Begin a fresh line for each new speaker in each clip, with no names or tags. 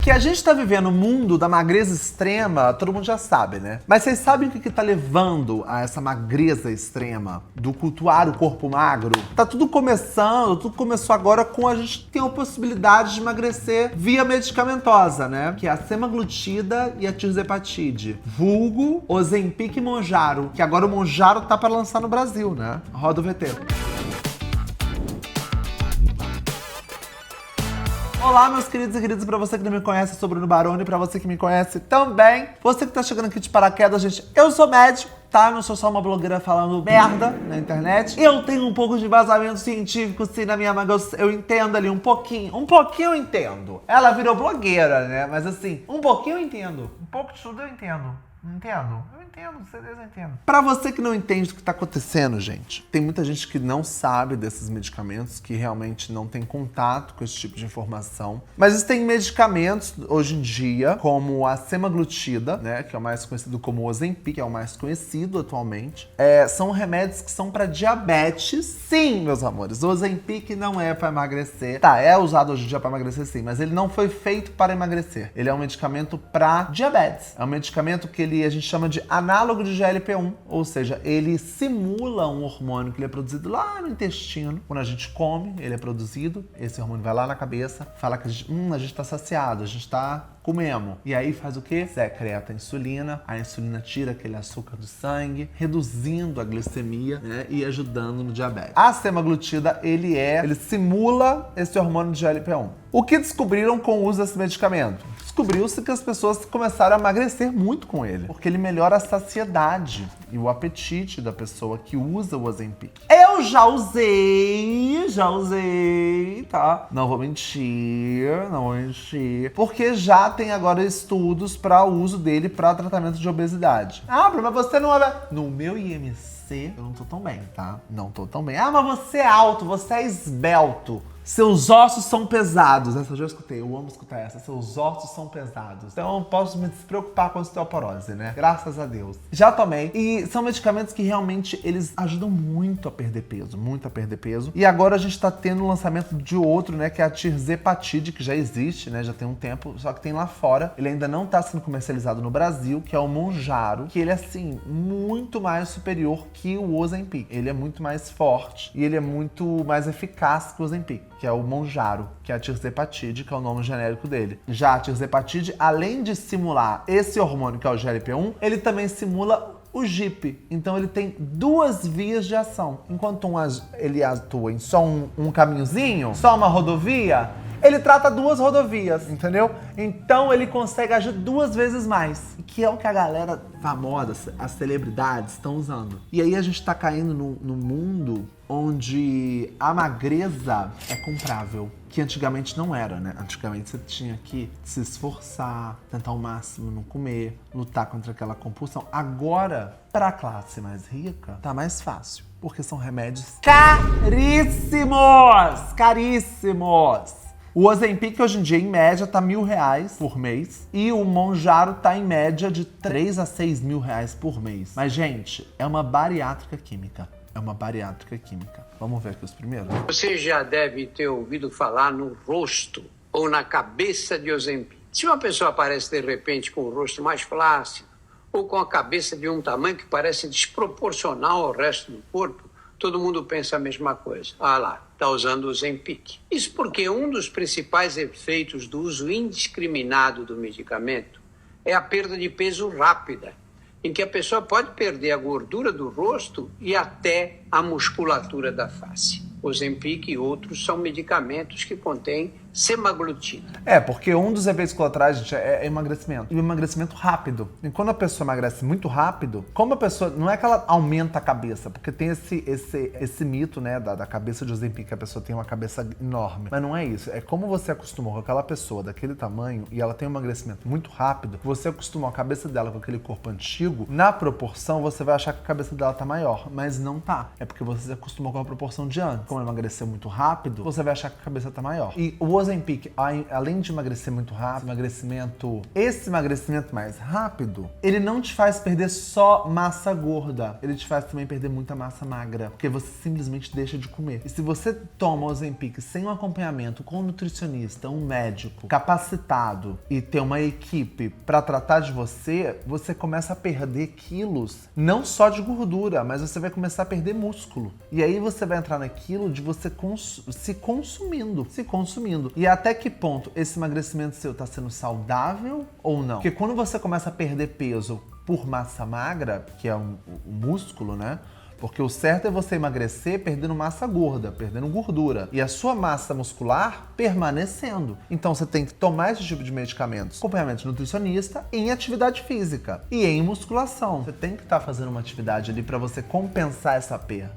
Que a gente tá vivendo o mundo da magreza extrema, todo mundo já sabe, né? Mas vocês sabem o que tá levando a essa magreza extrema? Do cultuar o corpo magro? Tá tudo começando, tudo começou agora com a gente ter a possibilidade de emagrecer via medicamentosa, né? Que é a semaglutida e a tirzepatide. Vulgo, Ozempic e Mounjaro. Que agora o Mounjaro tá pra lançar no Brasil, né? Roda o VT. Olá, meus queridos e queridas, pra você que não me conhece, eu sou Bruno Baroni, pra você que me conhece também. Você que tá chegando aqui de paraquedas, gente, eu sou médico, tá? Não sou só uma blogueira falando merda na internet. Eu tenho um pouco de embasamento científico, sim, na minha manga, eu entendo ali um pouquinho eu entendo. Ela virou blogueira, né? Mas assim, um pouquinho eu entendo. Um pouco de tudo eu entendo. Entendo? Eu entendo, com certeza eu entendo. Pra você que não entende o que tá acontecendo, gente, tem muita gente que não sabe desses medicamentos, que realmente não tem contato com esse tipo de informação. Mas existem medicamentos, hoje em dia, como a semaglutida, né, que é o mais conhecido como Ozempic, que é o mais conhecido atualmente. São remédios que são pra diabetes. Sim, meus amores, o Ozempic não é pra emagrecer. Tá, é usado hoje em dia pra emagrecer sim, mas ele não foi feito para emagrecer. Ele é um medicamento pra diabetes. É um medicamento que a gente chama de análogo de GLP-1, ou seja, ele simula um hormônio que ele é produzido lá no intestino. Quando a gente come, ele é produzido, esse hormônio vai lá na cabeça, fala que a gente tá saciado, a gente tá comemos. E aí faz o quê? Secreta a insulina tira aquele açúcar do sangue, reduzindo a glicemia, né, e ajudando no diabetes. A semaglutida, ele simula esse hormônio de GLP-1. O que descobriram com o uso desse medicamento? Descobriu-se que as pessoas começaram a emagrecer muito com ele, porque ele melhora a saciedade e o apetite da pessoa que usa o Ozempic. Eu já usei, tá? Não vou mentir, porque já tem agora estudos para o uso dele para tratamento de obesidade. Ah, mas você não é... No meu IMC, eu não tô tão bem, tá? Não tô tão bem. Ah, mas você é alto, você é esbelto. Seus ossos são pesados. Essa eu já escutei, eu amo escutar essa. Seus ossos são pesados. Então eu posso me despreocupar com a osteoporose, né? Graças a Deus. Já tomei. E são medicamentos que realmente eles ajudam muito a perder peso. Muito a perder peso. E agora a gente tá tendo o lançamento de outro, né? Que é a tirzepatide, que já existe, né? Já tem um tempo. Só que tem lá fora. Ele ainda não tá sendo comercializado no Brasil, que é o Mounjaro. Que ele é, assim, muito mais superior que o Ozempic. Ele é muito mais forte. E ele é muito mais eficaz que o Ozempic, que é o Mounjaro, que é a tirzepatide, que é o nome genérico dele. Já a tirzepatide, além de simular esse hormônio, que é o GLP-1, ele também simula o GIP. Então ele tem duas vias de ação. Enquanto ele atua em só um caminhozinho, só uma rodovia, ele trata duas rodovias, entendeu? Então ele consegue agir duas vezes mais. Que é o que a galera famosa, as celebridades, estão usando. E aí a gente tá caindo num mundo onde a magreza é comprável. Que antigamente não era, né? Antigamente você tinha que se esforçar, tentar o máximo não comer, lutar contra aquela compulsão. Agora, pra classe mais rica, tá mais fácil. Porque são remédios caríssimos! Caríssimos! O Ozempic hoje em dia, em média, tá R$1.000 por mês. E o Mounjaro tá em média de 3 a 6 mil reais por mês. Mas, gente, é uma bariátrica química. Vamos ver aqui os primeiros?
Você já deve ter ouvido falar no rosto ou na cabeça de Ozempic. Se uma pessoa aparece de repente com o rosto mais flácido ou com a cabeça de um tamanho que parece desproporcional ao resto do corpo, todo mundo pensa a mesma coisa. Ah lá, está usando o Ozempic. Isso porque um dos principais efeitos do uso indiscriminado do medicamento é a perda de peso rápida, em que a pessoa pode perder a gordura do rosto e até a musculatura da face. Ozempic e outros são medicamentos que contêm semaglutida.
Porque um dos efeitos colaterais, gente, é emagrecimento. E o emagrecimento rápido. E quando a pessoa emagrece muito rápido, como a pessoa... Não é que ela aumenta a cabeça, porque tem esse mito, né, da cabeça de Ozempic, que a pessoa tem uma cabeça enorme. Mas não é isso. É como você acostumou com aquela pessoa daquele tamanho e ela tem um emagrecimento muito rápido, você acostumou a cabeça dela com aquele corpo antigo, na proporção você vai achar que a cabeça dela tá maior. Mas não tá. É porque você se acostumou com a proporção de antes. Como emagreceu muito rápido, você vai achar que a cabeça tá maior. E o Ozempic, além de emagrecer muito rápido, esse emagrecimento mais rápido, ele não te faz perder só massa gorda, ele te faz também perder muita massa magra, porque você simplesmente deixa de comer. E se você toma Ozempic sem um acompanhamento com um nutricionista, um médico capacitado e ter uma equipe para tratar de você, você começa a perder quilos, não só de gordura, mas você vai começar a perder músculo. E aí você vai entrar naquilo de você se consumindo. E até que ponto esse emagrecimento seu tá sendo saudável ou não? Porque quando você começa a perder peso por massa magra, que é o músculo, né? Porque o certo é você emagrecer perdendo massa gorda, perdendo gordura. E a sua massa muscular permanecendo. Então você tem que tomar esse tipo de medicamentos, acompanhamento de nutricionista, em atividade física e em musculação. Você tem que estar fazendo uma atividade ali para você compensar essa perda.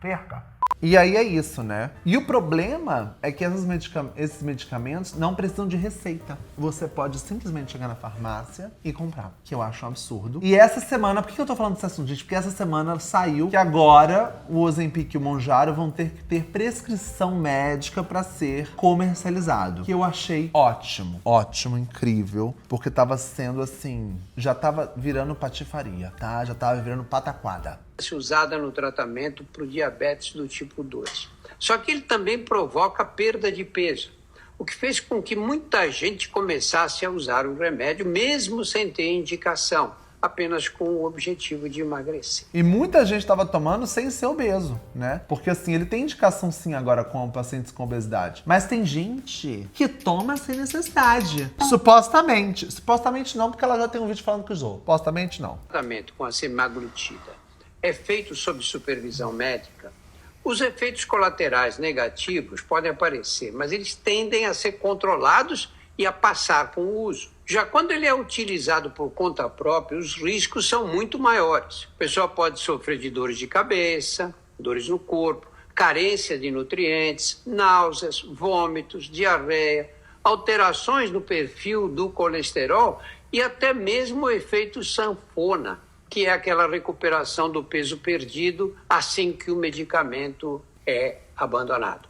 Perca. E aí é isso, né? E o problema é que esses medicamentos não precisam de receita. Você pode simplesmente chegar na farmácia e comprar, que eu acho um absurdo. E essa semana, por que eu tô falando desse assunto, gente? Porque essa semana saiu que agora o Ozempic e o Mounjaro vão ter que ter prescrição médica para ser comercializado. Que eu achei ótimo, incrível, porque tava sendo assim, já tava virando patifaria, tá? Já tava virando pataquada.
Usada no tratamento para o diabetes do tipo 2. Só que ele também provoca perda de peso, o que fez com que muita gente começasse a usar o remédio, mesmo sem ter indicação, apenas com o objetivo de emagrecer.
E muita gente estava tomando sem ser obeso, né? Porque assim, ele tem indicação sim agora com pacientes com obesidade. Mas tem gente que toma sem necessidade. Supostamente. Supostamente não, porque ela já tem um vídeo falando que usou. Supostamente não.
O tratamento com a semaglutida é feito sob supervisão médica. Os efeitos colaterais negativos podem aparecer, mas eles tendem a ser controlados e a passar com o uso. Já quando ele é utilizado por conta própria, os riscos são muito maiores. A pessoa pode sofrer de dores de cabeça, dores no corpo, carência de nutrientes, náuseas, vômitos, diarreia, alterações no perfil do colesterol e até mesmo o efeito sanfona, que é aquela recuperação do peso perdido assim que o medicamento é abandonado.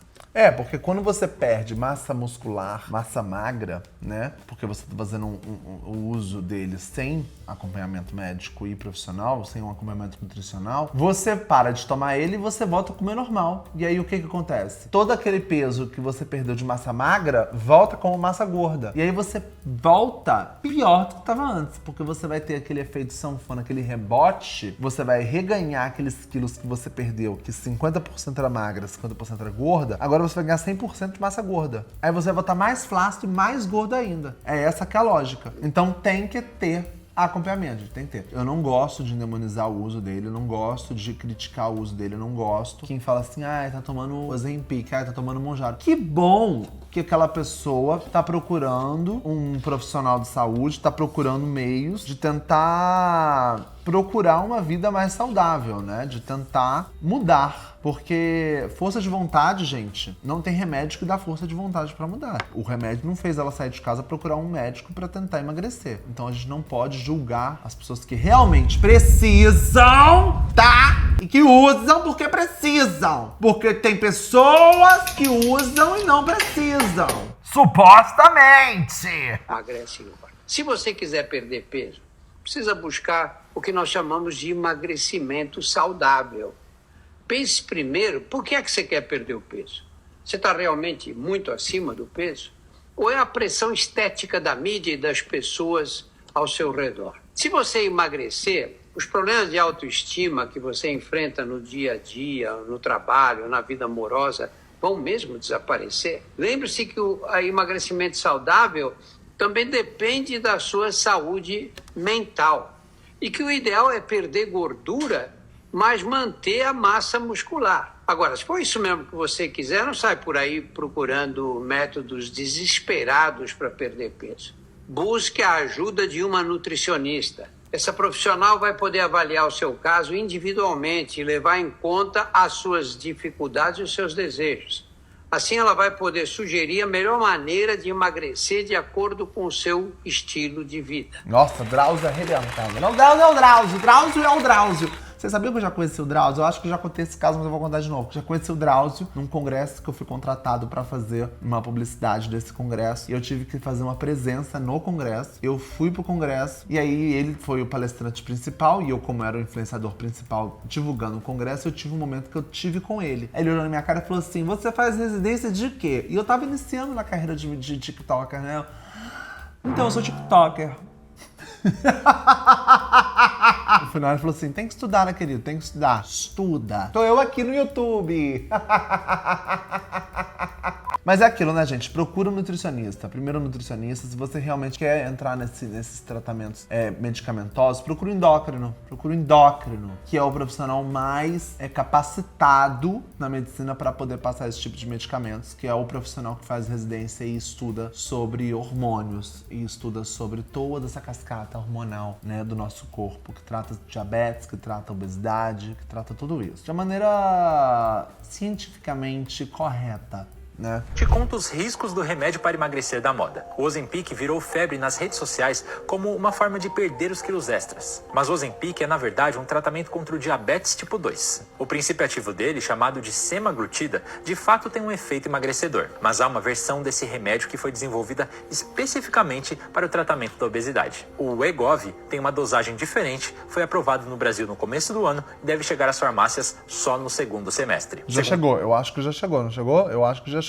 Porque quando você perde massa muscular, massa magra, né? Porque você está fazendo o uso dele sem acompanhamento médico e profissional, sem um acompanhamento nutricional, você para de tomar ele e você volta a comer normal. E aí o que acontece? Todo aquele peso que você perdeu de massa magra volta como massa gorda. E aí você volta pior do que estava antes, porque você vai ter aquele efeito sanfona, aquele rebote, você vai reganhar aqueles quilos que você perdeu, que 50% era magra, 50% era gorda, agora você vai ganhar 100% de massa gorda. Aí você vai voltar mais flácido e mais gordo ainda. É essa que é a lógica. Então tem que ter acompanhamento, tem que ter. Eu não gosto de demonizar o uso dele, eu não gosto de criticar o uso dele, eu não gosto. Quem fala assim, tá tomando Ozempic, tá tomando Mounjaro. Que bom que aquela pessoa tá procurando um profissional de saúde, tá procurando meios de tentar procurar uma vida mais saudável, né? De tentar mudar. Porque força de vontade, gente, não tem remédio que dá força de vontade pra mudar. O remédio não fez ela sair de casa procurar um médico pra tentar emagrecer. Então a gente não pode julgar as pessoas que realmente precisam, tá? E que usam porque precisam. Porque tem pessoas que usam e não precisam. Supostamente.
Emagrece. Se você quiser perder peso, precisa buscar o que nós chamamos de emagrecimento saudável. Pense primeiro, por que é que você quer perder o peso? Você está realmente muito acima do peso? Ou é a pressão estética da mídia e das pessoas ao seu redor? Se você emagrecer, os problemas de autoestima que você enfrenta no dia a dia, no trabalho, na vida amorosa, vão mesmo desaparecer. Lembre-se que o emagrecimento saudável também depende da sua saúde mental. E que o ideal é perder gordura, mas manter a massa muscular. Agora, se for isso mesmo que você quiser, não sai por aí procurando métodos desesperados para perder peso. Busque a ajuda de uma nutricionista. Essa profissional vai poder avaliar o seu caso individualmente e levar em conta as suas dificuldades e os seus desejos. Assim, ela vai poder sugerir a melhor maneira de emagrecer de acordo com o seu estilo de vida.
Nossa, Drauzio arrebentando. Não, Drauzio é o Drauzio. Drauzio é o Drauzio. Vocês sabiam que eu já conheci o Drauzio? Eu acho que já contei esse caso, mas eu vou contar de novo. Eu já conheci o Drauzio num congresso que eu fui contratado pra fazer uma publicidade desse congresso. E eu tive que fazer uma presença no congresso. Eu fui pro congresso e aí ele foi o palestrante principal e eu, como era o influenciador principal divulgando o congresso, eu tive um momento que eu tive com ele. Aí ele olhou na minha cara e falou assim: você faz residência de quê? E eu tava iniciando na carreira de TikToker, né? Então, eu sou TikToker. No final ele falou assim: tem que estudar, né, querido? Tem que estudar. Estuda. Tô eu aqui no YouTube. Mas é aquilo, né, gente? Procura um nutricionista. Primeiro nutricionista, se você realmente quer entrar nesses tratamentos medicamentosos, procura um endócrino. Procura um endócrino, que é o profissional mais capacitado na medicina para poder passar esse tipo de medicamentos, que é o profissional que faz residência e estuda sobre hormônios e estuda sobre toda essa cascata hormonal, né, do nosso corpo, que trata diabetes, que trata obesidade, que trata tudo isso de maneira cientificamente correta. Né?
Te conto os riscos do remédio para emagrecer da moda. O Ozempic virou febre nas redes sociais como uma forma de perder os quilos extras. Mas o Ozempic é, na verdade, um tratamento contra o diabetes tipo 2. O princípio ativo dele, chamado de semaglutida, de fato tem um efeito emagrecedor. Mas há uma versão desse remédio que foi desenvolvida especificamente para o tratamento da obesidade. O Wegovy tem uma dosagem diferente, foi aprovado no Brasil no começo do ano e deve chegar às farmácias só no segundo semestre.
Chegou, eu acho que já chegou, não chegou? Eu acho que já chegou.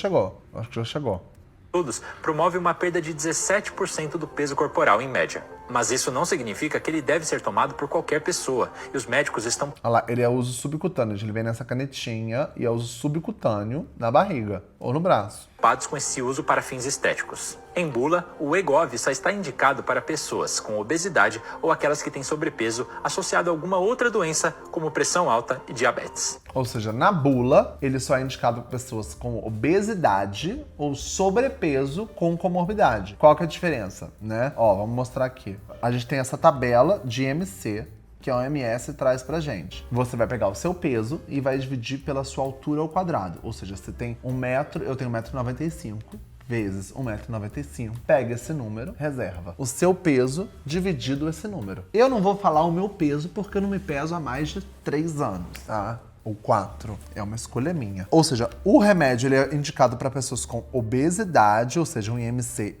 Acho que já chegou.
Estudos promove uma perda de 17% do peso corporal em média. Mas isso não significa que ele deve ser tomado por qualquer pessoa. E os médicos estão...
Olha lá, ele é uso subcutâneo. Ele vem nessa canetinha e é uso subcutâneo na barriga ou no braço.
Preocupados com esse uso para fins estéticos. Em bula, o Wegovy só está indicado para pessoas com obesidade ou aquelas que têm sobrepeso associado a alguma outra doença, como pressão alta e diabetes.
Ou seja, na bula, ele só é indicado para pessoas com obesidade ou sobrepeso com comorbidade. Qual que é a diferença, né? Ó, vamos mostrar aqui. A gente tem essa tabela de IMC, que a OMS traz pra gente. Você vai pegar o seu peso e vai dividir pela sua altura ao quadrado. Ou seja, você tem 1 metro, eu tenho 1,95 m, vezes 1,95 m, pega esse número, reserva o seu peso dividido esse número. Eu não vou falar o meu peso porque eu não me peso há mais de 3 anos, tá? Ou 4, é uma escolha minha. Ou seja, o remédio ele é indicado para pessoas com obesidade, ou seja, um IMC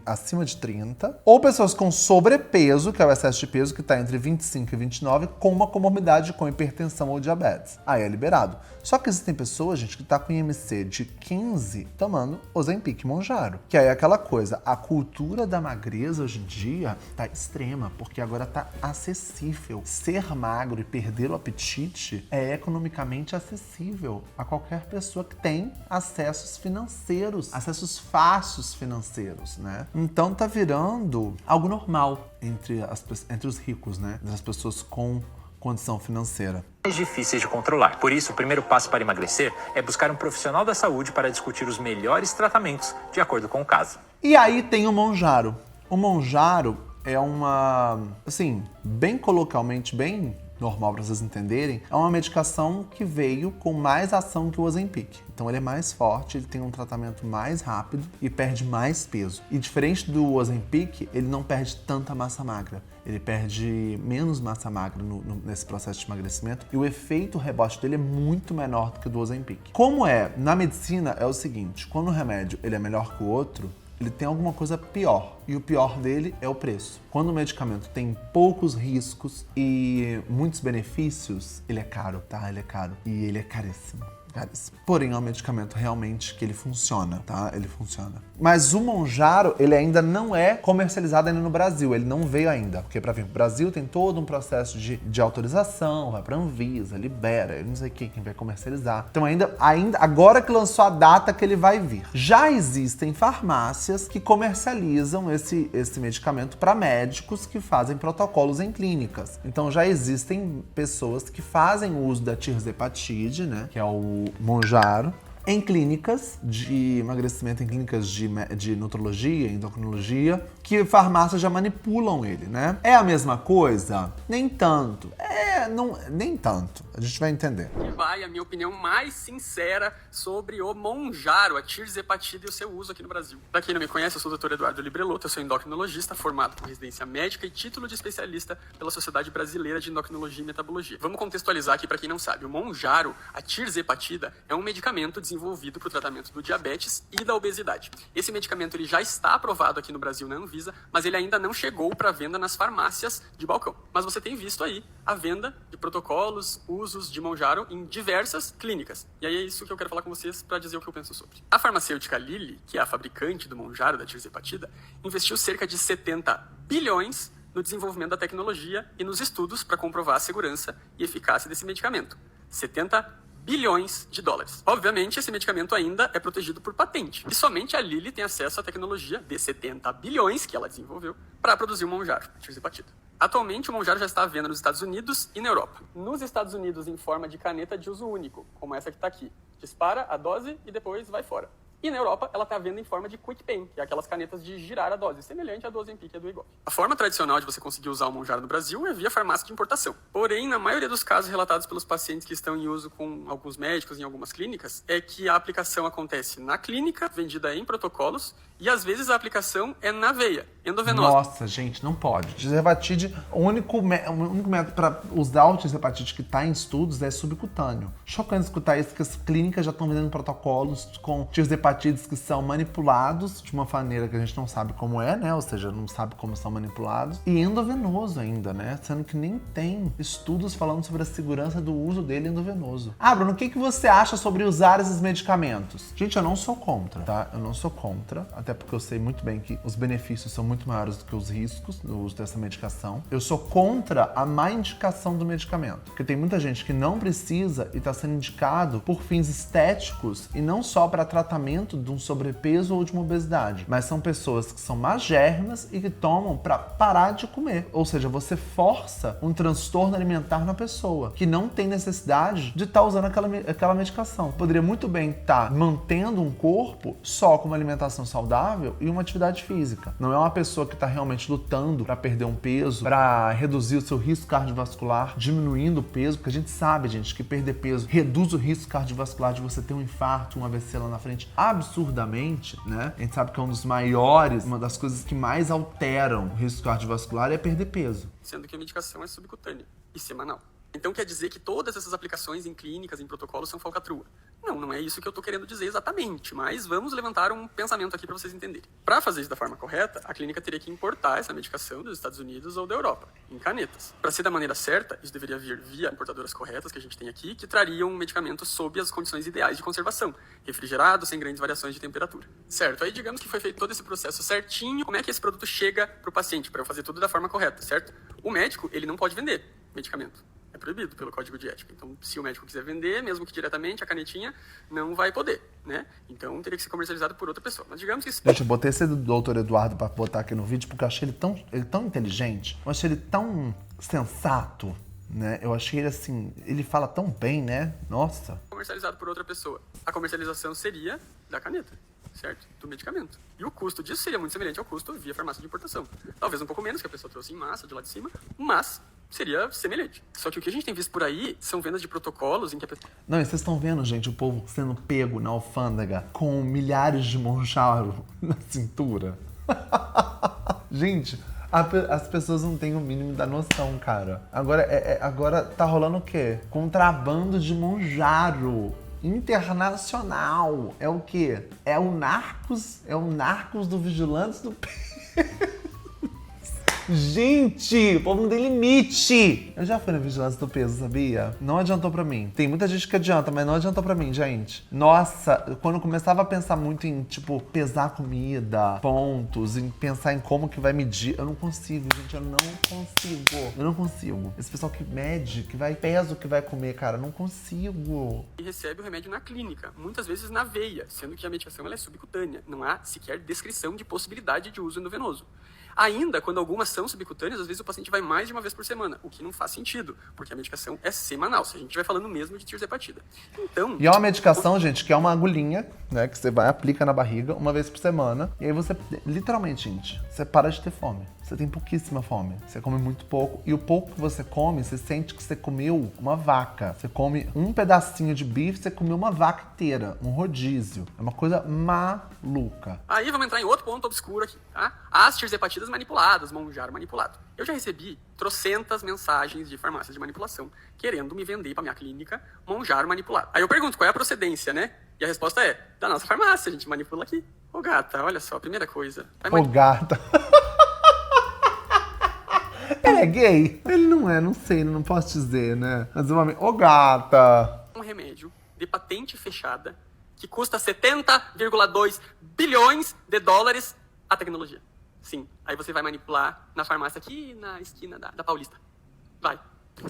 acima de 30, ou pessoas com sobrepeso, que é o excesso de peso, que está entre 25 e 29, com uma comorbidade com hipertensão ou diabetes. Aí é liberado. Só que existem pessoas, gente, que tá com IMC de 15 tomando Ozempic Mounjaro. Que aí é aquela coisa, a cultura da magreza hoje em dia tá extrema, porque agora tá acessível. Ser magro e perder o apetite é economicamente acessível a qualquer pessoa que tem acessos financeiros, acessos fáceis financeiros, né? Então tá virando algo normal entre os ricos, né? Entre as pessoas com condição financeira.
Mais difíceis de controlar. Por isso, o primeiro passo para emagrecer é buscar um profissional da saúde para discutir os melhores tratamentos de acordo com o caso.
E aí tem o Mounjaro. O Mounjaro é uma, assim, bem coloquialmente, bem normal para vocês entenderem, é uma medicação que veio com mais ação que o Ozempic. Então ele é mais forte, ele tem um tratamento mais rápido e perde mais peso. E diferente do Ozempic, ele não perde tanta massa magra. Ele perde menos massa magra nesse processo de emagrecimento e o efeito rebote dele é muito menor do que o do Ozempic. Como é? Na medicina é o seguinte, quando o remédio ele é melhor que o outro, ele tem alguma coisa pior. E o pior dele é o preço. Quando o medicamento tem poucos riscos e muitos benefícios, ele é caro, tá? Ele é caro. E ele é caríssimo. Porém, é um medicamento realmente que ele funciona, tá? Ele funciona. Mas o Mounjaro, ele ainda não é comercializado ainda no Brasil. Ele não veio ainda. Porque para vir pro Brasil tem todo um processo de autorização, vai pra Anvisa, libera, eu não sei quem vai comercializar. Então ainda agora que lançou a data que ele vai vir. Já existem farmácias que comercializam esse medicamento para médicos que fazem protocolos em clínicas. Então já existem pessoas que fazem uso da tirzepatide, né? Que é o Mounjaro, em clínicas de emagrecimento, em clínicas de nutrologia, endocrinologia, que farmácias já manipulam ele, né? É a mesma coisa? Nem tanto. não, nem tanto. A gente vai entender.
E vai a minha opinião mais sincera sobre o Monjaro, a tirzepatida e o seu uso aqui no Brasil. Pra quem não me conhece, eu sou o Dr. Eduardo Librelotto, eu sou endocrinologista, formado com residência médica e título de especialista pela Sociedade Brasileira de Endocrinologia e Metabologia. Vamos contextualizar aqui pra quem não sabe. O Monjaro, a tirzepatida, é um medicamento desenvolvido para o tratamento do diabetes e da obesidade. Esse medicamento ele já está aprovado aqui no Brasil na Anvisa, mas ele ainda não chegou para venda nas farmácias de balcão. Mas você tem visto aí a venda de protocolos, usos de Monjaro em diversas clínicas. E aí é isso que eu quero falar com vocês para dizer o que eu penso sobre. A farmacêutica Lilly, que é a fabricante do Monjaro, da tirzepatida, investiu cerca de 70 bilhões no desenvolvimento da tecnologia e nos estudos para comprovar a segurança e eficácia desse medicamento. 70 bilhões de dólares. Obviamente, esse medicamento ainda é protegido por patente. E somente a Lilly tem acesso à tecnologia de 70 bilhões que ela desenvolveu para produzir o Monjaro, a tirzepatida. Atualmente, o Monjaro já está à venda nos Estados Unidos e na Europa. Nos Estados Unidos, em forma de caneta de uso único, como essa que está aqui. Dispara a dose e depois vai fora. E na Europa, ela está à venda em forma de Quick Pen, que é aquelas canetas de girar a dose, semelhante à do Ozempic e do Wegovy. A forma tradicional de você conseguir usar o Monjaro no Brasil é via farmácia de importação. Porém, na maioria dos casos relatados pelos pacientes que estão em uso com alguns médicos em algumas clínicas, é que a aplicação acontece na clínica, vendida em protocolos, e às vezes a aplicação é na veia, endovenosa.
Nossa, gente, não pode. Tirzepatide, o único método para usar o tirzepatide que está em estudos é subcutâneo. Chocante escutar isso, que as clínicas já estão vendendo protocolos com tirzepatides que são manipulados de uma maneira que a gente não sabe como é, né? Ou seja, não sabe como são manipulados. E endovenoso ainda, né? Sendo que nem tem estudos falando sobre a segurança do uso dele endovenoso. Ah, Bruno, o que você acha sobre usar esses medicamentos? Gente, eu não sou contra, tá? Eu não sou contra, até porque eu sei muito bem que os benefícios são muito maiores do que os riscos no uso dessa medicação. Eu sou contra a má indicação do medicamento, porque tem muita gente que não precisa e está sendo indicado por fins estéticos e não só para tratamento de um sobrepeso ou de uma obesidade, mas são pessoas que são magérrimas e que tomam para parar de comer. Ou seja, você força um transtorno alimentar na pessoa que não tem necessidade de estar usando aquela medicação. Poderia muito bem estar mantendo um corpo só com uma alimentação saudável e uma atividade física. Não é uma pessoa que está realmente lutando para perder um peso, para reduzir o seu risco cardiovascular, diminuindo o peso, porque a gente sabe, gente, que perder peso reduz o risco cardiovascular de você ter um infarto, um AVC lá na frente, absurdamente, né? A gente sabe que é um dos maiores, uma das coisas que mais alteram o risco cardiovascular é perder peso.
Sendo que a medicação é subcutânea e semanal. Então quer dizer que todas essas aplicações em clínicas, em protocolos, são falcatrua. Não é isso que eu estou querendo dizer exatamente, mas vamos levantar um pensamento aqui para vocês entenderem. Para fazer isso da forma correta, a clínica teria que importar essa medicação dos Estados Unidos ou da Europa, em canetas. Para ser da maneira certa, isso deveria vir via importadoras corretas que a gente tem aqui, que trariam um medicamento sob as condições ideais de conservação, refrigerado, sem grandes variações de temperatura. Certo, aí digamos que foi feito todo esse processo certinho, como é que esse produto chega para o paciente, para eu fazer tudo da forma correta, certo? O médico, ele não pode vender medicamento. É proibido pelo Código de Ética. Então, se o médico quiser vender, mesmo que diretamente, a canetinha não vai poder, né? Então, teria que ser comercializado por outra pessoa. Mas digamos que...
Gente, eu botei esse do Dr. Eduardo pra botar aqui no vídeo porque eu achei ele tão inteligente, eu achei ele tão sensato, né? Eu achei ele assim, ele fala tão bem, né? Nossa.
Comercializado por outra pessoa. A comercialização seria da caneta, certo? Do medicamento. E o custo disso seria muito semelhante ao custo via farmácia de importação. Talvez um pouco menos, que a pessoa trouxe em massa de lá de cima, mas seria semelhante. Só que o que a gente tem visto por aí são vendas de protocolos em que a pessoa...
Não, e vocês estão vendo, gente, o povo sendo pego na alfândega com milhares de Monjaro na cintura? Gente, as pessoas não têm o mínimo da noção, cara. Agora tá rolando o quê? Contrabando de Monjaro internacional. É o quê? É o Narcos do Vigilantes do Gente, o povo não tem limite. Eu já fui na Vigilância do Peso, sabia? Não adiantou pra mim. Tem muita gente que adianta, mas não adiantou pra mim, gente. Nossa, quando eu começava a pensar muito em, tipo, pesar comida, pontos, em pensar em como que vai medir, eu não consigo, gente, eu não consigo. Esse pessoal que mede, que vai, pesa o que vai comer, cara, eu não consigo.
E recebe o remédio na clínica, muitas vezes na veia, sendo que a medicação ela é subcutânea. Não há sequer descrição de possibilidade de uso endovenoso. Ainda, quando algumas são subcutâneas, às vezes o paciente vai mais de uma vez por semana, o que não faz sentido, porque a medicação é semanal, se a gente vai falando mesmo de tirzepatida. Então,
E é uma medicação, gente, que é uma agulhinha, né, que você vai, aplica na barriga uma vez por semana, e aí você, literalmente, gente, você para de ter fome. Você tem pouquíssima fome. Você come muito pouco. E o pouco que você come, você sente que você comeu uma vaca. Você come um pedacinho de bife, você comeu uma vaca inteira. Um rodízio. É uma coisa maluca.
aí vamos entrar em outro ponto obscuro aqui, tá? As tirzepatidas manipuladas, Monjaro manipulado. Eu já recebi trocentas mensagens de farmácias de manipulação querendo me vender pra minha clínica Monjaro manipulado. Aí eu pergunto, qual é a procedência, né? E a resposta é, da nossa farmácia, a gente manipula aqui. Ô gata, olha só, primeira coisa.
Ô, gata. Ele é gay? Ele não é, não sei, não posso dizer, né? Mas uma... Ô, gata.
Um remédio de patente fechada que custa 70,2 bilhões de dólares a tecnologia. Sim, aí você vai manipular na farmácia aqui na esquina da Paulista. Vai.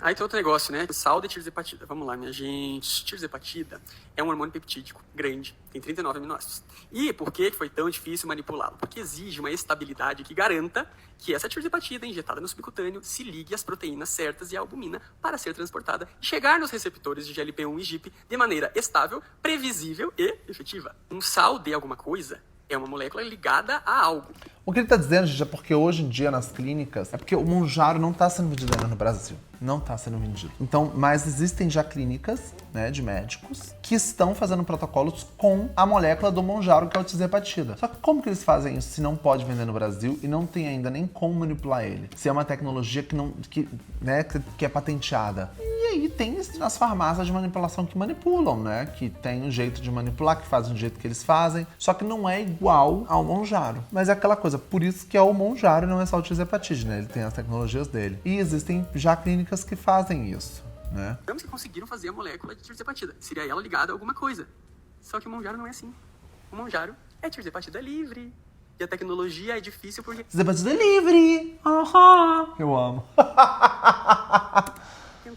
Aí tem outro negócio, né? Sal de tirzepatida. Vamos lá, minha gente. Tirzepatida é um hormônio peptídico grande, tem 39 aminoácidos. E por que foi tão difícil manipulá-lo? Porque exige uma estabilidade que garanta que essa tirzepatida injetada no subcutâneo se ligue às proteínas certas e à albumina para ser transportada e chegar nos receptores de GLP-1 e GIP de maneira estável, previsível e efetiva. Um sal de alguma coisa é uma molécula ligada a algo.
O que ele tá dizendo, gente, é porque hoje em dia nas clínicas, é porque o Monjaro não tá sendo vendido ainda no Brasil. Não tá sendo vendido. Então, mas existem já clínicas, né, de médicos que estão fazendo protocolos com a molécula do Monjaro, que é o tirzepatida. Só que como que eles fazem isso se não pode vender no Brasil e não tem ainda nem como manipular ele? Se é uma tecnologia que é patenteada. E aí tem as farmácias de manipulação que manipulam, né? Que tem um jeito de manipular, que fazem do jeito que eles fazem. Só que não é igual ao Monjaro. Mas é aquela coisa, por isso que é o Monjaro, não é só o tirzepatide, né? Ele tem as tecnologias dele. E existem já clínicas que fazem isso, né?
Digamos que conseguiram fazer a molécula de tirzepatida. Seria ela ligada a alguma coisa. Só que o Monjaro não é assim. O Monjaro é tirzepatida livre. E a tecnologia é difícil porque...
Tirzepatida livre! Aham! Eu amo.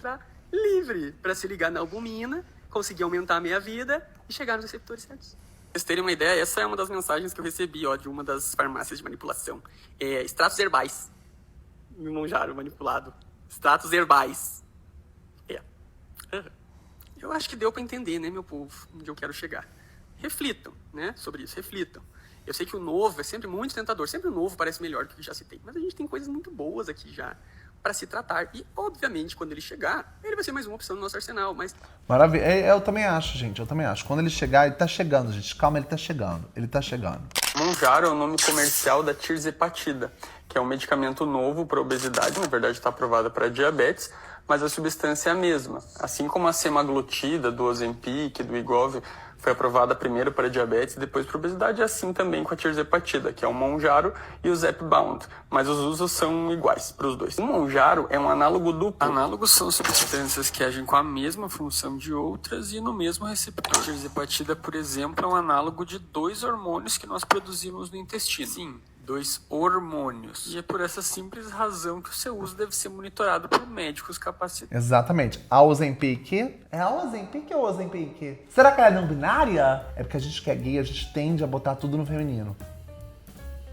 entrar livre para se ligar na albumina, conseguir aumentar a meia-vida e chegar nos receptores certos. Pra vocês terem uma ideia, essa é uma das mensagens que eu recebi de uma das farmácias de manipulação. Extratos herbais. Me Monjaro manipulado. Extratos herbais. Eu acho que deu para entender, né, meu povo, onde eu quero chegar. Reflitam, né, sobre isso, reflitam. Eu sei que o novo é sempre muito tentador, sempre o novo parece melhor do que já se tem, mas a gente tem coisas muito boas aqui já para se tratar. E, obviamente, quando ele chegar, ele vai ser mais uma opção no nosso arsenal, mas...
Maravilha. Eu também acho, gente, eu também acho. Quando ele chegar, ele tá chegando, gente. Calma, ele tá chegando. Ele tá chegando.
Monjaro é o nome comercial da tirzepatida, que é um medicamento novo para obesidade, na verdade está aprovada para diabetes, mas a substância é a mesma. Assim como a semaglutida do Ozempic, do Wegovy, foi aprovada primeiro para diabetes e depois para obesidade, assim também com a tirzepatida, que é o Monjaro e o Zepbound, mas os usos são iguais para os dois. O Monjaro é um análogo duplo.
Análogos são substâncias que agem com a mesma função de outras e no mesmo receptor. A tirzepatida, por exemplo, é um análogo de 2 hormônios que nós produzimos no intestino. Sim, 2 hormônios. E é por essa simples razão que o seu uso deve ser monitorado por médicos capacitados.
Exatamente. A Ozempic... É a Ozempic ou Ozempic? Será que ela é não binária? É porque a gente que é gay, a gente tende a botar tudo no feminino.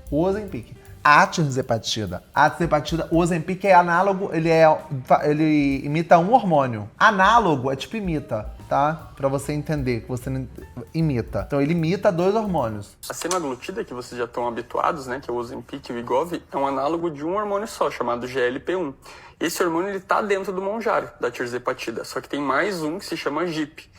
O Ozempic. A tirzepatida, o Ozempic é análogo, ele imita um hormônio. Análogo é tipo imita, tá? Pra você entender que você imita. Então ele imita 2 hormônios.
A semaglutida, que vocês já estão habituados, né, que é o Ozempic e o Wegovy, é um análogo de um hormônio só, chamado GLP-1. Esse hormônio ele tá dentro do Monjaro, da tirzepatida, só que tem mais um que se chama GIP.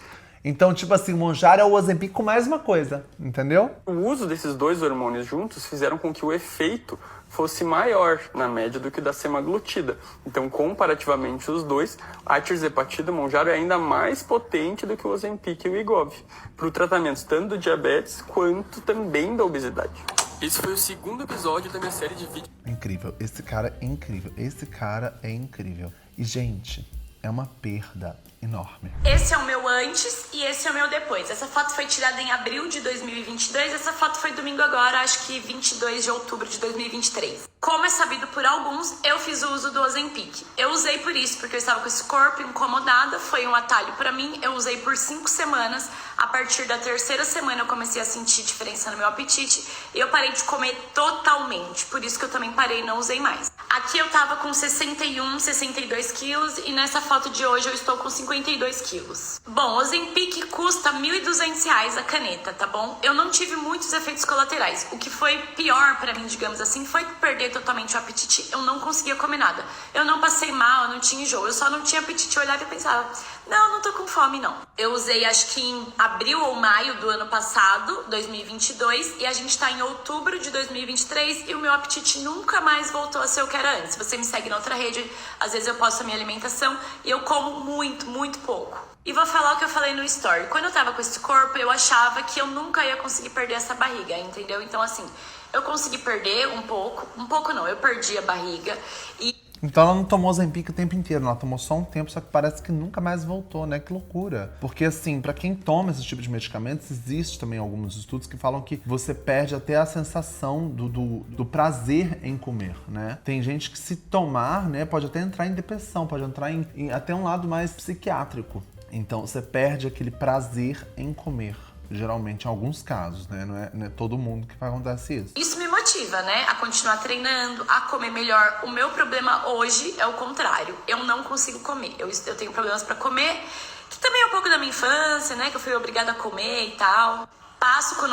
Então, tipo assim, o Monjaro é o Ozempic com mais uma coisa, entendeu?
O uso desses 2 hormônios juntos fizeram com que o efeito fosse maior na média do que o da semaglutida. Então, comparativamente os dois, a tirzepatida Monjaro é ainda mais potente do que o Ozempic e o Wegovy, para o tratamento tanto do diabetes quanto também da obesidade.
Esse foi o 2º episódio da minha série de vídeos.
Incrível, esse cara é incrível, esse cara é incrível. E, gente, é uma perda enorme.
Esse é o meu antes e esse é o meu depois. Essa foto foi tirada em abril de 2022, essa foto foi domingo agora, acho que 22 de outubro de 2023. Como é sabido por alguns, eu fiz o uso do Ozempic. Eu usei por isso, porque eu estava com esse corpo incomodada, foi um atalho pra mim, eu usei por 5 semanas. A partir da 3ª semana eu comecei a sentir diferença no meu apetite e eu parei de comer totalmente, por isso que eu também parei e não usei mais. Aqui eu tava com 61, 62 quilos e nessa foto de hoje eu estou com 52 quilos. Bom, o Ozempic custa R$ 1.200 a caneta, tá bom? Eu não tive muitos efeitos colaterais. O que foi pior pra mim, digamos assim, foi perder totalmente o apetite. Eu não conseguia comer nada. Eu não passei mal, eu não tinha enjoo. Eu só não tinha apetite. Eu olhava e pensava, não tô com fome, não. Eu usei acho que em abril ou maio do ano passado, 2022, e a gente tá em outubro de 2023 e o meu apetite nunca mais voltou a ser o que era antes. Se você me segue na outra rede, às vezes eu posto a minha alimentação e eu como muito pouco. E vou falar o que eu falei no story. Quando eu tava com esse corpo, eu achava que eu nunca ia conseguir perder essa barriga, entendeu? Então assim, eu consegui perder um pouco não, eu perdi a barriga e...
Então ela não tomou Ozempic o tempo inteiro, ela tomou só um tempo, só que parece que nunca mais voltou, né? Que loucura. Porque assim, pra quem toma esse tipo de medicamentos, existe também alguns estudos que falam que você perde até a sensação do prazer em comer, né? Tem gente que se tomar, né, pode até entrar em depressão, pode entrar em até um lado mais psiquiátrico. Então você perde aquele prazer em comer. Geralmente, em alguns casos, né? Não é todo mundo que acontece isso.
Isso me motiva, né? A continuar treinando, a comer melhor. O meu problema hoje é o contrário. Eu não consigo comer. Eu tenho problemas pra comer, que também é um pouco da minha infância, né? Que eu fui obrigada a comer e tal. Passei com o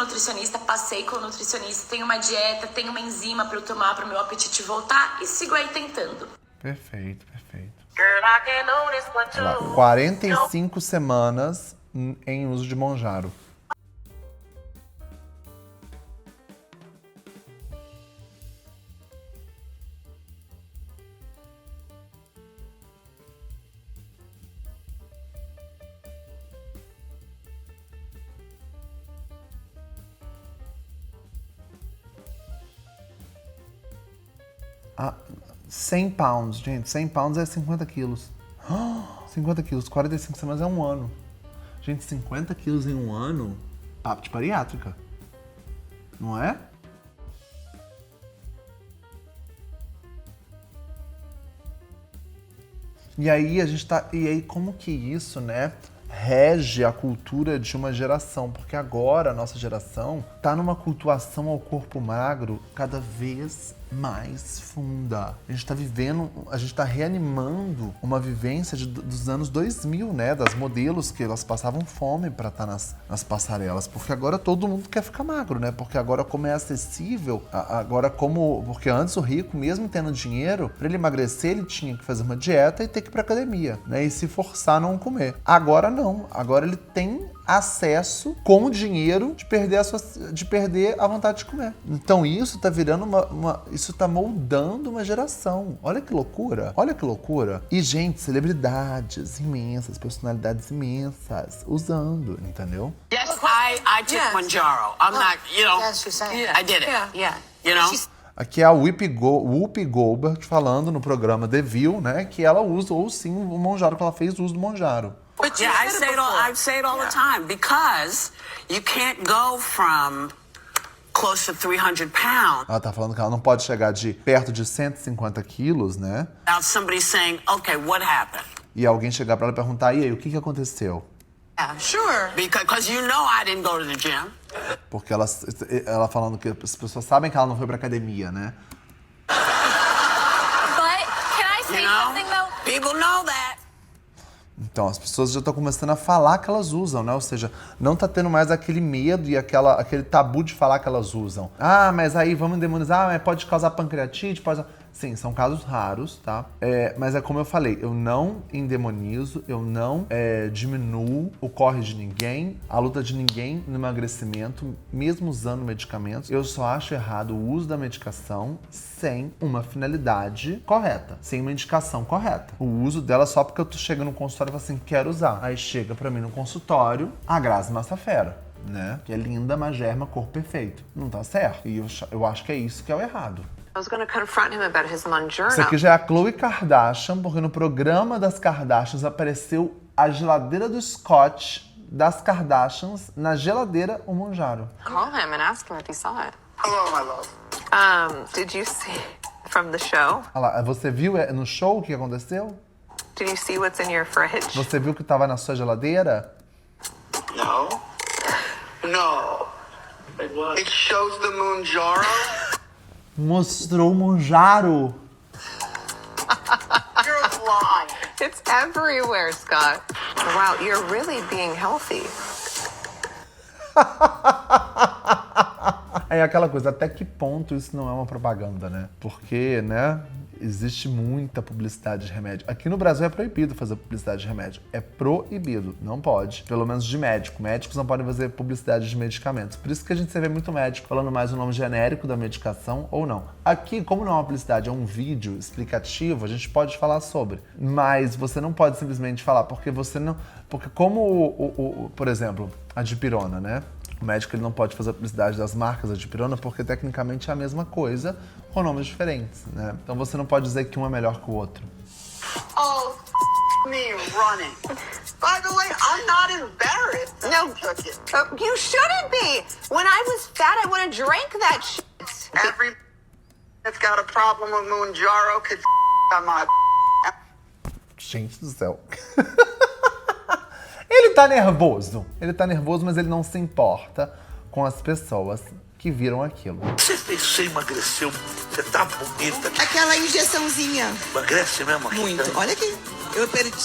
nutricionista, tenho uma dieta, tenho uma enzima pra eu tomar pro meu apetite voltar e sigo aí tentando.
Perfeito. Olha lá, 45 semanas em uso de Mounjaro. Ah, 100 pounds, gente. 100 pounds é 50 quilos. 50 quilos, 45 semanas é um ano. Gente, 50 quilos em um ano, papo de bariátrica. Não é? E aí como que isso, né, rege a cultura de uma geração? Porque agora a nossa geração tá numa cultuação ao corpo magro cada vez mais funda. A gente tá reanimando uma vivência dos anos 2000, né? Das modelos que elas passavam fome pra estar nas passarelas. Porque agora todo mundo quer ficar magro, né? Porque agora como é acessível, porque antes o rico, mesmo tendo dinheiro, pra ele emagrecer, ele tinha que fazer uma dieta e ter que ir pra academia, né? E se forçar a não comer. Agora não. Agora ele tem acesso com o dinheiro de perder a vontade de comer. Então isso tá virando isso tá moldando uma geração. Olha que loucura. E, gente, celebridades imensas, personalidades imensas usando, entendeu?
Yes, I took Mounjaro. I'm not, Yes, you're saying. I did it. Yeah.
Aqui é a Whoopi Goldberg falando no programa The View, né, que ela usou sim o Mounjaro, que ela fez uso do Mounjaro.
But I say it all the time because you can't go from close to 300 pounds.
Ela tá falando que ela não pode chegar de perto de 150 quilos, né?
Without somebody saying, okay, what happened?
E alguém chegar pra ela e perguntar, e aí, o que aconteceu?
Yeah, sure. Because I didn't go to the gym.
Porque ela falando que as pessoas sabem que ela não foi pra academia, né?
But can I say something though?
People know that.
Então, as pessoas já estão começando a falar que elas usam, né? Ou seja, não tá tendo mais aquele medo e aquele tabu de falar que elas usam. Ah, mas aí vamos demonizar, mas pode causar pancreatite, Sim, são casos raros, tá? Mas é como eu falei, eu não endemonizo, eu não diminuo o corre de ninguém, a luta de ninguém no emagrecimento, mesmo usando medicamentos. Eu só acho errado o uso da medicação sem uma finalidade correta, sem uma indicação correta. O uso dela só porque eu tô chegando no consultório e falo assim, quero usar. Aí chega pra mim no consultório a Grazi Massafera, né? Que é linda, magerma, corpo perfeito. Não tá certo. E eu acho que é isso que é o errado.
I was gonna confront him about his Mounjaro.
Isso aqui já é a Khloe Kardashian, porque no programa das Kardashians apareceu a geladeira do Scott das Kardashians, na geladeira o Mounjaro.
Call him and ask him if he saw it.
Hello, my love.
Did you see from the show?
Olha lá, você viu no show o que aconteceu?
Did you see what's in your fridge?
Você viu o que estava na sua geladeira?
No. No. It shows the Mounjaro.
Mostrou o Mounjaro.
You're lying.
It's everywhere, Scott. Wow, you're really being healthy.
É aquela coisa, até que ponto isso não é uma propaganda, né? Porque, né, existe muita publicidade de remédio. Aqui no Brasil é proibido fazer publicidade de remédio. É proibido, não pode. Pelo menos de médico. Médicos não podem fazer publicidade de medicamentos. Por isso que a gente vê muito médico falando mais o nome genérico da medicação ou não. Aqui, como não é uma publicidade, é um vídeo explicativo, a gente pode falar sobre. Mas você não pode simplesmente falar, porque você não... Porque como, por exemplo, a dipirona, né? O médico ele não pode fazer a publicidade das marcas da dipirona porque tecnicamente é a mesma coisa com nomes diferentes, né? Então você não pode dizer que um é melhor que o outro.
Oh, me running. By the way, I'm not embarrassed.
No, you shouldn't be. When I was fat, I would have drank that shit.
Every that's got a problem with Mounjaro could on my.
Gente do céu. Ele tá nervoso, mas ele não se importa com as pessoas que viram aquilo.
Você emagreceu, você tá bonita.
Aquela injeçãozinha.
Emagrece mesmo?
Muito. Olha aqui.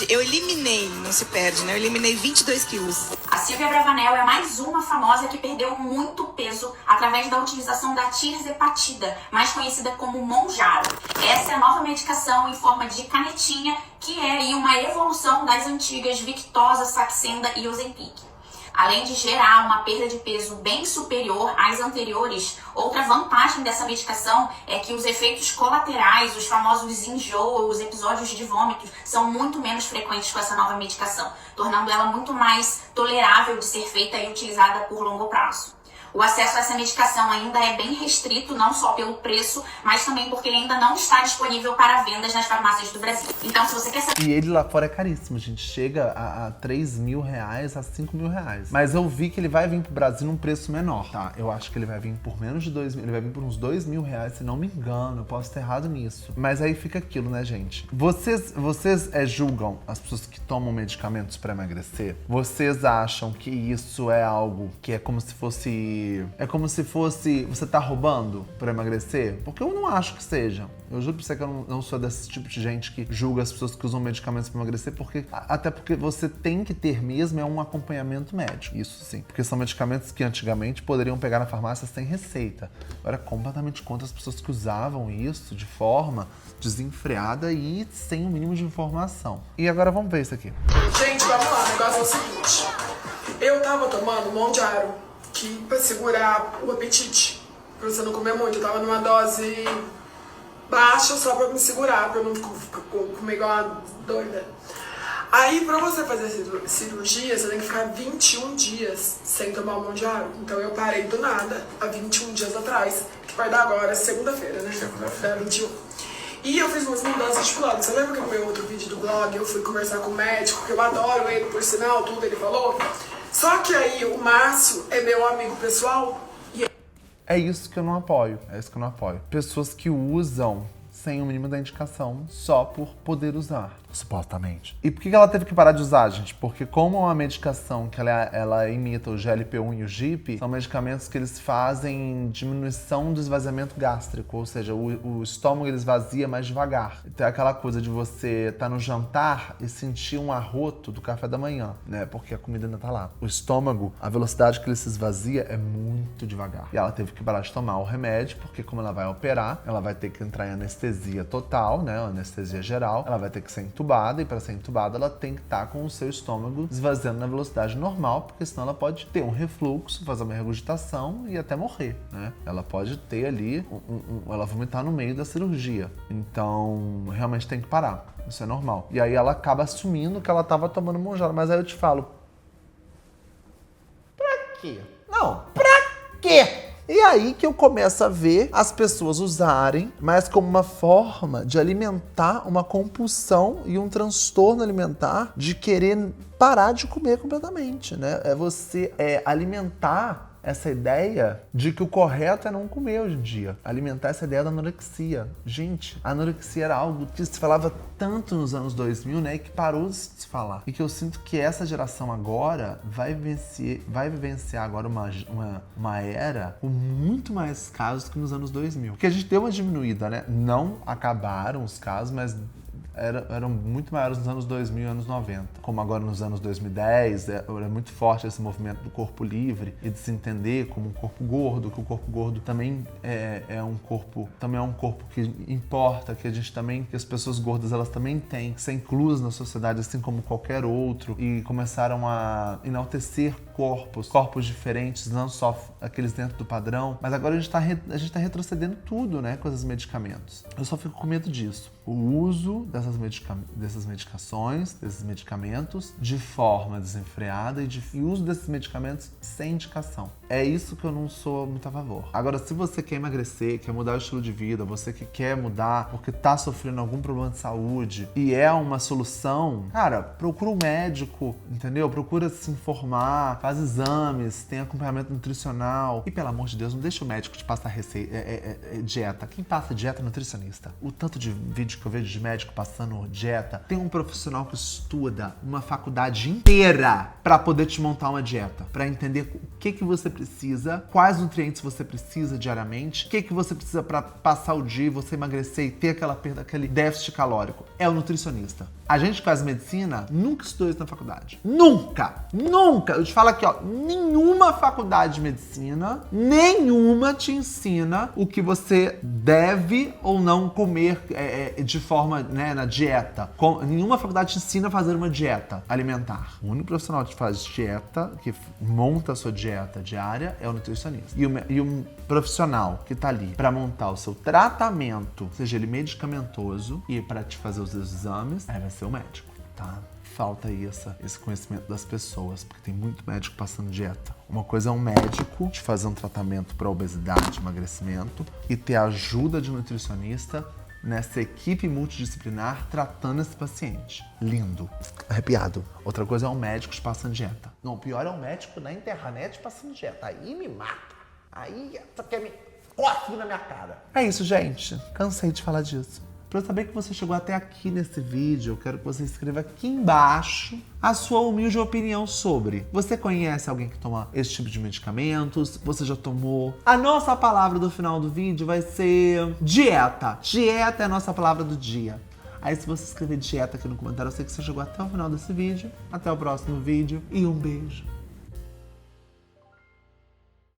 Eu eliminei, não se perde, né? Eu eliminei 22 quilos.
A Silvia Bravanel é mais uma famosa que perdeu muito peso através da utilização da tirzepatida, mais conhecida como Mounjaro. Essa é a nova medicação em forma de canetinha, que é aí uma evolução das antigas Victoza, Saxenda e Ozempic. Além de gerar uma perda de peso bem superior às anteriores, outra vantagem dessa medicação é que os efeitos colaterais, os famosos enjoos, os episódios de vômitos, são muito menos frequentes com essa nova medicação, tornando ela muito mais tolerável de ser feita e utilizada por longo prazo. O acesso a essa medicação ainda é bem restrito, não só pelo preço, mas também porque ele ainda não está disponível para vendas nas farmácias do Brasil. Então, se você quer saber...
E ele lá fora é caríssimo, gente. Chega a 3 mil reais, a 5 mil reais. Mas eu vi que ele vai vir pro Brasil num preço menor, tá? Eu acho que ele vai vir por menos de 2 mil, ele vai vir por uns 2 mil reais, se não me engano. Eu posso estar errado nisso. Mas aí fica aquilo, né, gente? Vocês julgam as pessoas que tomam medicamentos para emagrecer? Vocês acham que isso é algo que é como se fosse... você tá roubando pra emagrecer? Porque eu não acho que seja. Eu juro pra você que eu não sou desse tipo de gente que julga as pessoas que usam medicamentos pra emagrecer, até porque você tem que ter mesmo um acompanhamento médico. Isso sim. Porque são medicamentos que antigamente poderiam pegar na farmácia sem receita. Eu era completamente contra as pessoas que usavam isso de forma desenfreada e sem o mínimo de informação. E agora vamos ver isso aqui.
Gente, vamos lá. O negócio é o seguinte. Eu tava tomando Mounjaro, que pra segurar o apetite, pra você não comer muito. Eu tava numa dose baixa só pra me segurar, pra eu não comer igual uma doida. Aí, pra você fazer cirurgia, você tem que ficar 21 dias sem tomar o Mounjaro. Então eu parei do nada, há 21 dias atrás, que vai dar agora, segunda-feira, né? Segunda-feira. 21. E eu fiz umas mudanças de plano. Você lembra que no meu outro vídeo do blog eu fui conversar com o médico, que eu adoro ele, por sinal, tudo ele falou? Só que aí o Márcio é meu amigo pessoal e...
É isso que eu não apoio. Pessoas que usam sem o mínimo da indicação só por poder usar, supostamente. E por que ela teve que parar de usar, gente? Porque como é uma medicação que ela imita o GLP-1 e o GIP, são medicamentos que eles fazem diminuição do esvaziamento gástrico, ou seja, o estômago ele esvazia mais devagar. Então é aquela coisa de você estar no jantar e sentir um arroto do café da manhã, né? Porque a comida ainda tá lá. O estômago, a velocidade que ele se esvazia é muito devagar. E ela teve que parar de tomar o remédio, porque como ela vai operar, ela vai ter que entrar em anestesia total, né? Anestesia geral. Ela vai ter que ser entubada, e para ser entubada ela tem que estar com o seu estômago esvaziando na velocidade normal, porque senão ela pode ter um refluxo, fazer uma regurgitação e até morrer, né? Ela pode ter ali, ela vomitar no meio da cirurgia. Então, realmente tem que parar. Isso é normal. E aí ela acaba assumindo que ela estava tomando Mounjaro. Mas aí eu te falo, pra quê? Não, pra quê? E aí que eu começo a ver as pessoas usarem, mas como uma forma de alimentar uma compulsão e um transtorno alimentar de querer parar de comer completamente, né? É você alimentar essa ideia de que o correto é não comer hoje em dia. Alimentar essa ideia da anorexia. Gente, a anorexia era algo que se falava tanto nos anos 2000, né? E que parou de se falar. E que eu sinto que essa geração agora vai vivenciar agora uma era com muito mais casos que nos anos 2000. Porque a gente deu uma diminuída, né? Não acabaram os casos, mas eram muito maiores nos anos 2000 e anos 90. Como agora nos anos 2010, era muito forte esse movimento do corpo livre e de se entender como um corpo gordo, que o corpo gordo também é um corpo que importa, que a gente também, que as pessoas gordas elas também têm que ser inclusas na sociedade assim como qualquer outro, e começaram a enaltecer corpos diferentes, não só aqueles dentro do padrão, mas agora a gente tá retrocedendo tudo, né, com esses medicamentos. Eu só fico com medo disso. O uso dessas medicações, desses medicamentos, de forma desenfreada e uso desses medicamentos sem indicação. É isso que eu não sou muito a favor. Agora, se você quer emagrecer, quer mudar o estilo de vida, você que quer mudar porque tá sofrendo algum problema de saúde e é uma solução, cara, procura um médico, entendeu? Procura se informar, faz exames, tem acompanhamento nutricional. E, pelo amor de Deus, não deixa o médico te passar dieta. Quem passa dieta é nutricionista. O tanto de vídeo que eu vejo de médico passando dieta, tem um profissional que estuda uma faculdade inteira para poder te montar uma dieta, para entender o que você precisa, quais nutrientes você precisa diariamente, o que você precisa para passar o dia, você emagrecer e ter aquela perda, aquele déficit calórico. É o nutricionista. A gente que faz medicina nunca estudou isso na faculdade. Nunca! Nunca! Eu te falo aqui, ó, nenhuma faculdade de medicina, nenhuma te ensina o que você deve ou não comer de forma, né, na dieta. Nenhuma faculdade te ensina a fazer uma dieta alimentar. O único profissional que faz dieta, que monta a sua dieta diária, é o nutricionista. E um profissional que tá ali para montar o seu tratamento, seja ele medicamentoso, e para te fazer os exames, aí vai ser o médico, tá? Falta aí esse conhecimento das pessoas, porque tem muito médico passando dieta. Uma coisa é um médico te fazer um tratamento para obesidade, emagrecimento, e ter a ajuda de um nutricionista nessa equipe multidisciplinar tratando esse paciente. Lindo. Arrepiado. Outra coisa é um médico te passando dieta. Não, o pior é um médico na internet passando dieta. Aí me mata. Aí só quer me cospe na minha cara. É isso, gente. Cansei de falar disso. Para eu saber que você chegou até aqui nesse vídeo, eu quero que você escreva aqui embaixo a sua humilde opinião sobre. Você conhece alguém que toma esse tipo de medicamentos? Você já tomou? A nossa palavra do final do vídeo vai ser dieta. Dieta é a nossa palavra do dia. Aí se você escrever dieta aqui no comentário, eu sei que você chegou até o final desse vídeo. Até o próximo vídeo e um beijo.